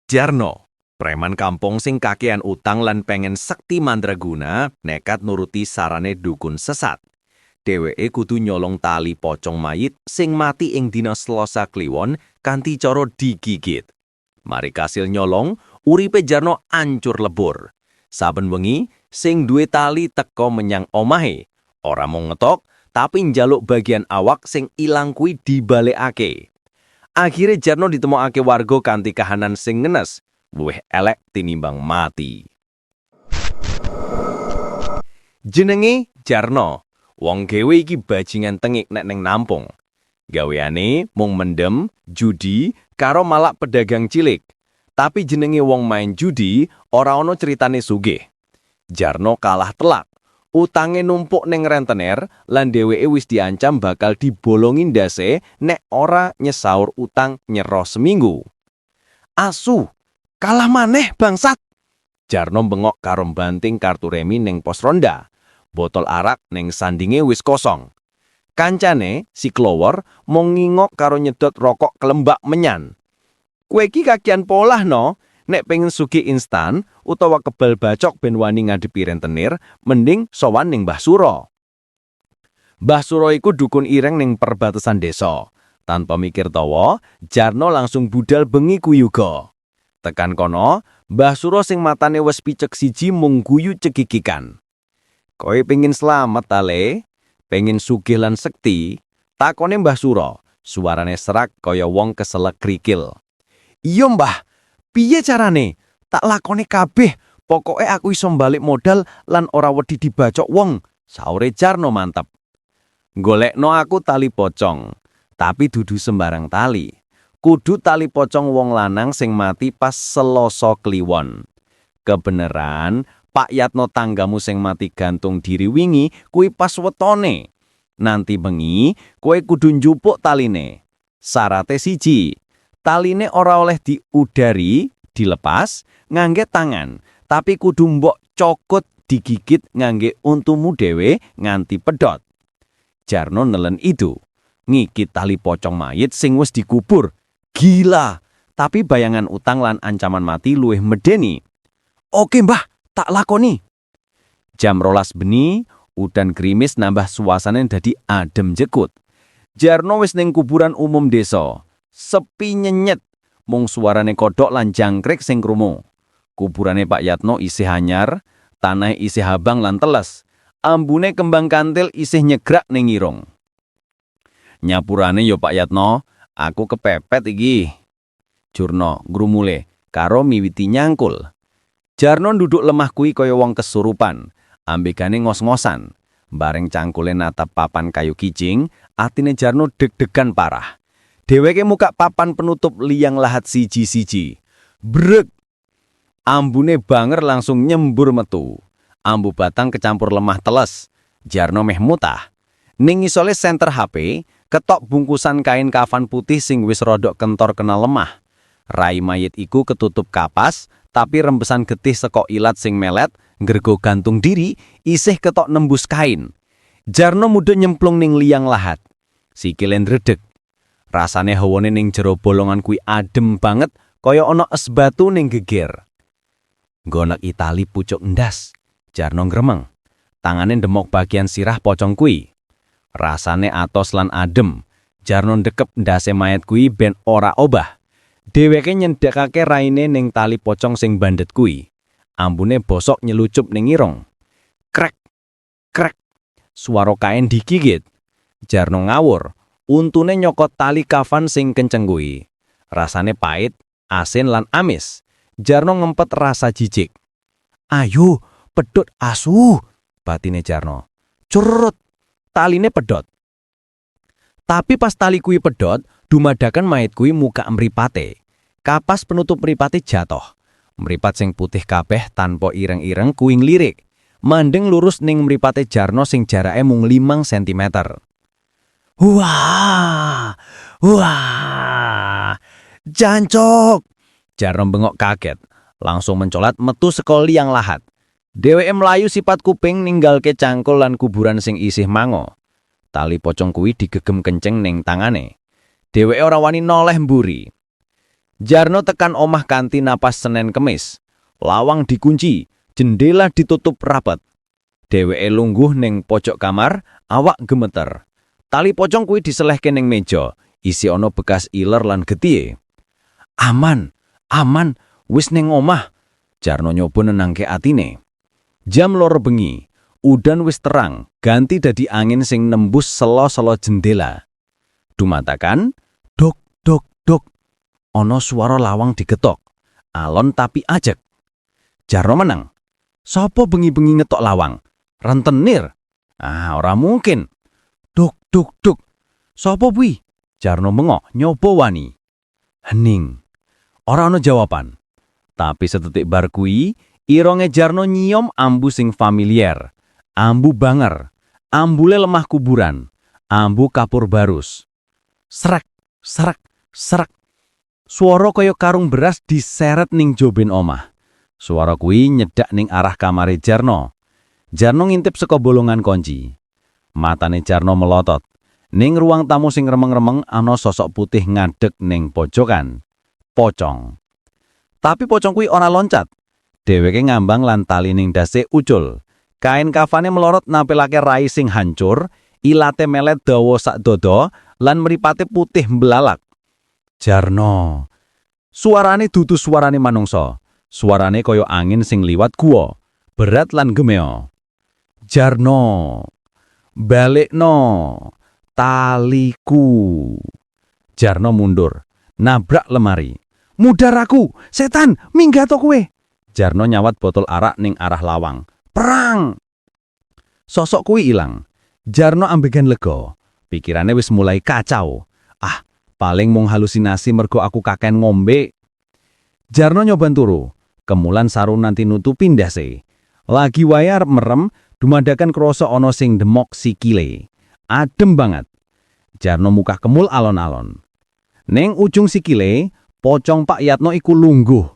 Jarno, preman kampung sing kakean utang lan pengen sekti mandraguna, nekat nuruti sarane dukun sesat. Dheweke kudu nyolong tali pocong mayit sing mati ing dina Selasa kliwon kanthi cara digigit. Mari kasil nyolong, uripe Jarno ancur lebur. Saben wengi sing duwe tali teka menyang omahe, ora mung ngetok, tapi njaluk bagian awak sing ilang kuwi dibalekake. Akhire Jarno ditemokake warga kanthi kahanan sing ngenes, luwih elek tinimbang mati. Jenenge Jarno, wong gewe iki bajingan tengik nek ning nampung. Gaweane mung mendem, judi, karo malak pedagang cilik. Tapi jenenge wong main judi ora ana critane sugih. Jarno kalah telak. Utange numpuk ning rentenir lan dheweke wis diancam bakal dibolongi ndase nek ora nyesaur utang nyero seminggu. Asu, kalah maneh bangsat. Jarno bengok karo banting kartu remi ning pos ronda. Botol arak ning sandinge wis kosong. Kancane si Klower mung ngingok karo nyedot rokok kelembak menyan. Kowe iki kakian polah no, nek pengen sugih instan utawa kebal bacok ben wani ngadepi rentenir, mending sowan ning Mbah Suro. Mbah Suro iku dukun ireng ning perbatasan desa. Tanpa mikir tawa, Jarno langsung budal bengi kuyuga. Tekan kono, Mbah Suro sing matane wis picek siji mung guyu cekikikan. Kowe pengin slamet ta le? Pengin sugih lan sekti? Takone Mbah Suro, suarane serak kaya wong keselek krikil. Iya mbah, piye carane? Tak lakoni kabeh, pokoke aku iso mbalik modal lan ora wedi dibacok wong, saure Jarno mantep. Golekno aku tali pocong, tapi dudu sembarang tali. Kudu tali pocong wong lanang sing mati pas Selasa kliwon. Kebeneran, Pak Yatno tanggamu sing mati gantung diri wingi kuwi pas wetone. Nanti bengi, kowe kudu njupuk taline. Sarate siji, taline ora oleh diudari, dilepas, ngangge tangan, tapi kudu mbok cokot digigit ngangge untumu dhewe nganti pedot. Jarno nelen itu, ngikit tali pocong mayit sing wis dikubur. Gila, tapi bayangan utang lan ancaman mati luwih medeni. Oke mbah, tak lakoni. Jam 12 bengi, udan gerimis nambah suasane dadi adem jekut. Jarno wis ning kuburan umum desa. Sepi nyenyet, mung suarane kodhok lan jangkrik sing krungu. Kuburane Pak Yatno isih anyar, tanah isih habang lan teles. Ambune kembang kantil isih nyegrak ning irung. Nyapurane yo Pak Yatno, aku kepepet iki. Jurno ngrumule karo miwiti nyangkul. Jarno nduduk lemah kuwi kaya wong kesurupan, ambekane ngos-ngosan. Bareng cangkule natap papan kayu kijing, atine Jarno deg-degan parah. Dheweke muka papan penutup liang lahat siji-siji. Brek! Ambune banger langsung nyembur metu. Ambu batang kecampur lemah teles. Jarno meh mutah. Ning ngisole senter HP, ketok bungkusan kain kafan putih sing wis rodok kentor kena lemah. Rai mayit iku ketutup kapas, tapi rembesan getih saka ilat sing melet, nggergo gantung diri, isih ketok nembus kain. Jarno mudhun nyemplung ning liang lahat. Sikile ndredeg. Rasane hawane ning jero bolongan kuwi adem banget, kaya ana es batu ning geger. Nggonek itali pucuk ndas, Jarno gremeng. Tangane ndemok bagian sirah pocong kuwi. Rasane atos lan adem. Jarno ndekep ndase mayat kuwi ben ora obah. Dheweke nyendhekake raine ning tali pocong sing bandet kuwi. Ambune bosok nyelucup ning irung. Krek, krek. Suara kain digigit. Jarno ngawur. Untune nyokot tali kafan sing kenceng kuwi. Rasane pahit, asin lan amis. Jarno ngempet rasa jijik. Ayo, pedot asu, batine Jarno. Curut, taline pedot. Tapi pas tali kuwi pedot, dumadakan mayit kuwi muka mripate. Kapas penutup mripate jatoh. Mripat sing putih kabeh tanpa ireng-ireng kuwi nglirik. Mandeng lurus ning mripate Jarno sing jarake mung 5 cm. Wah, wah, jancok. Jarno bengok kaget, langsung mencolat metu saka liang lahat. Dheweke mlayu sipat kuping ninggalke cangkul lan kuburan sing isih mango. Tali pocong kuwi digegem kenceng ning tangane. Dheweke ora wani noleh mburi. Jarno tekan omah kanthi napas Senin Kemis. Lawang dikunci, jendela ditutup rapet. Dheweke lungguh ning pojok kamar, awak gemeter. Tali pocong kuwi diselehke ning meja, isi ana bekas iler lan getihe. Aman, wis ning omah. Jarno nyoba nenangke atine. Jam 2 bengi, udan wis terang, ganti dadi angin sing nembus selo-selo jendela. Dumatakan, dok, dok, dok. Ana swara lawang digetok. Alon tapi ajeg. Jarno meneng. Sopo bengi-bengi ngetok lawang? Rentenir. Ora mungkin. Duk, duk, duk. Sopo kuwi? Jarno bengok, nyoba wani. Hening. Ora ana jawaban. Tapi sedetik bar kuwi, ironge Jarno nyiom ambu sing familiar. Ambu banger. Ambule lemah kuburan. Ambu kapur barus. Srek, srek, srek. Suara kaya karung beras diseret ning joben omah. Suara kuwi nyedak ning arah kamare Jarno. Jarno ngintip saka bolongan kunci. Matane Jarno melotot. Ning ruang tamu sing remeng-remeng ana sosok putih ngadeg ning pojokan. Pocong. Tapi pocong kuwi ora loncat. Dheweke ngambang lan tali ning dase ucul. Kain kafane melorot nampilake rai sing hancur, ilate melet dawa sak dodo lan mripate putih mbelalak. Jarno. Suarane dudu suarane manungsa. Suarane kaya angin sing liwat guwa, berat lan gemeo. Jarno. Balekno taliku. Jarno mundur, nabrak lemari. Mudar aku, setan, minggat to kowe. Jarno nyawat botol arak ning arah lawang. Perang. Sosok kuwi ilang. Jarno ambegan lega. Pikirane wis mulai kacau. Paling mung halusinasi mergo aku kaken ngombe. Jarno nyoban turu. Kemulan sarung nanti nutupi ndase. Lagi wae arep merem, dumadakan krasa ana sing demok sikile. Adem banget. Jarno muka kemul alon-alon. Ning ujung sikile, pocong Pak Yatno iku lungguh.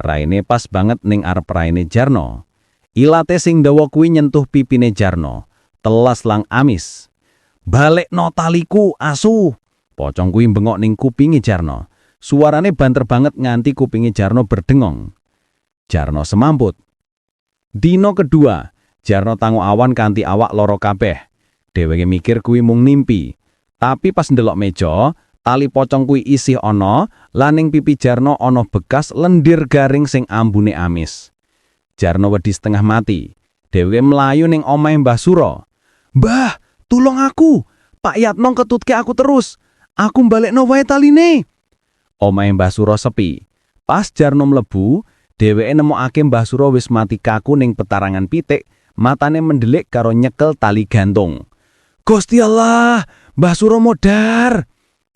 Raine pas banget ning arep raine Jarno. Ilate sing dawa kuwi nyentuh pipine Jarno. Telas lang amis. Balekno taliku, asu. Pocong kuwi bengok ning kupinge Jarno. Suarane banter banget nganti kupinge Jarno berdengong. Jarno semamput. Dino kedua, Jarno tangu awan kanthi awak loro kabeh. Dheweke mikir kuwi mung mimpi. Tapi pas ndelok meja, tali pocong kuwi isih ana, lan ning pipi Jarno ana bekas lendir garing sing ambune amis. Jarno wedi setengah mati. Dheweke mlayu ning omahe Mbah Suro. "Mbah, tulung aku. Pak Yatno ketutke aku terus. Aku mbalekno wae taline." Omahe Mbah Suro sepi. Pas Jarno mlebu, dheweke nemokake Mbah Suro wis mati kaku ning petarangan pitik, matane mendelik karo nyekel tali gantung. "Gusti Allah, Mbah Suro modar."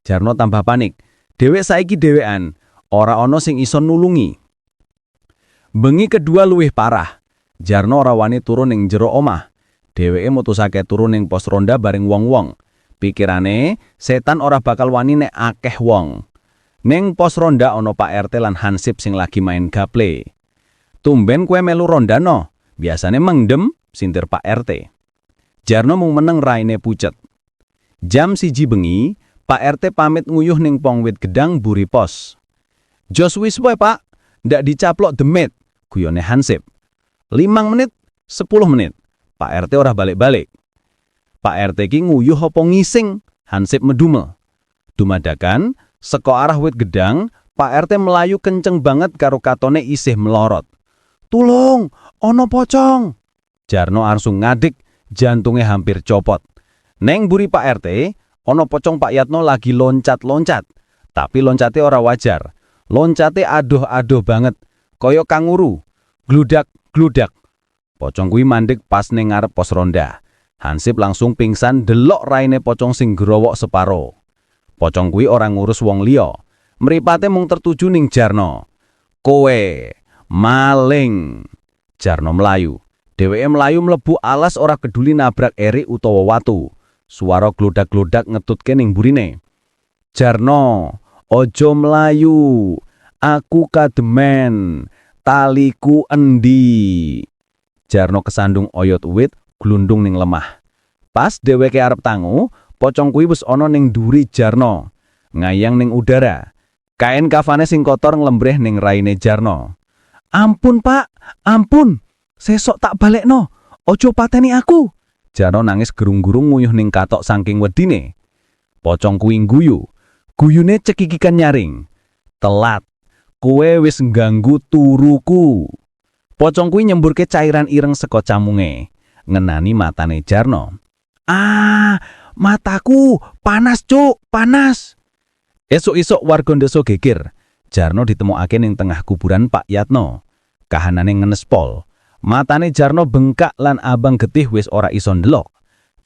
Jarno tambah panik. Dhewek saiki dhewekan, ora ana sing iso nulungi. Bengi kedua luwih parah. Jarno ora wani turun ning jero omah. Dheweke mutusake turun ning pos ronda bareng wong-wong. Pikirane, setan ora bakal wani nek akeh wong. Ning pos ronda ana Pak RT lan Hansip sing lagi main gaple. "Tumben kue melu ronda no, biasane mengdem," sintir Pak RT. Jarno mung meneng raine pucet. Jam 1 bengi, Pak RT pamit nguyuh ning pong wit gedang buri pos. "Jos wis wae Pak, ndak dicaplok demit," guyone Hansip. 5 menit, 10 menit, Pak RT ora balik-balik. Pak RT ki nguyuh apa ngising? Hansip medumel. Dumadakan, saka arah wit gedang, Pak RT melayu kenceng banget karo katone isih melorot. "Tulung, ana pocong!" Jarno langsung ngadik, jantunge hampir copot. Neng buri Pak RT, ana pocong Pak Yatno lagi loncat-loncat. Tapi loncate ora wajar. Loncate adoh-adoh banget, kaya kanguru. Gludak-gludak. Pocong kuwi mandek pas ning ngarep pos ronda. Hansip langsung pingsan delok raine pocong sing growok separo. Pocong kuwi ora ngurus wong liya. Mripate mung tertuju ning Jarno. "Kowe maling." Jarno melayu. Dheweke melayu mlebu alas ora peduli nabrak eri utawa watu. Suara glodak-glodak ngetutke ning burine. "Jarno, ojo melayu. Aku kademen. Taliku endi?" Jarno kesandung oyot wit glundung ning lemah. Pas dheweke arep tangu, pocong kuwi wis ana ning nduri Jarno, ngayang ning udara. Kain kafane sing kotor nglembreh ning raine Jarno. "Ampun, Pak, ampun. Sesok tak balekno. Ojo pateni aku." Jarno nangis gerung-gerung nguyuh ning katok saking wedine. Pocong kuwi guyu. Guyune cekikikan nyaring. "Telat. Kowe wis ngganggu turuku." Pocong kuwi nyemburke cairan ireng saka camunge, ngenani matane Jarno. "Ah, mataku panas, Cuk, panas." Esuk-esuk warga desa geger. Jarno ditemokake ning tengah kuburan Pak Yatno. Kahanane ngenes pol. Matane Jarno bengkak lan abang getih wis ora iso ndelok.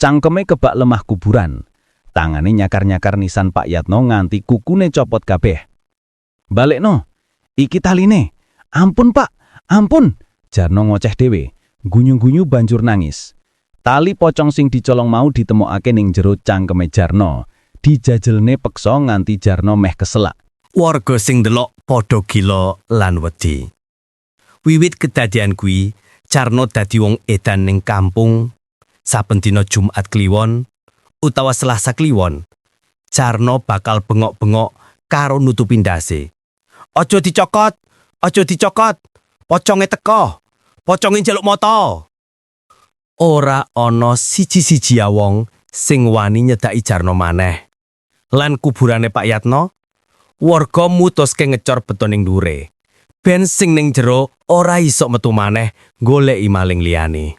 Cangkeme kebak lemah kuburan. Tangane nyakar-nyakar nisan Pak Yatno nganti kukune copot kabeh. "Balekno, iki taline. Ampun, Pak, ampun." Jarno ngoceh dhewe. Gunyu-gunyu banjur nangis. Tali pocong sing dicolong mau ditemokake ning jero cangkeme Jarno. Dijajelne peksa nganti Jarno meh keselak. Warga sing ndelok padha gila lan wedi. Wiwit kedadian kuwi, Jarno dadi wong edan ning kampung. Saben dina Jumat Kliwon utawa Selasa Kliwon, Jarno bakal bengok-bengok karo nutupi ndase. "Aja dicokot, aja dicokot. Poconge teko. Poconge njaluk mata." Ora ana siji-siji wong sing wani nyedaki Jarno maneh. Lan kuburane Pak Yatno, warga mutuske ngecor beton ning ndhure. Ben sing ning jero ora iso metu maneh goleki maling liyane.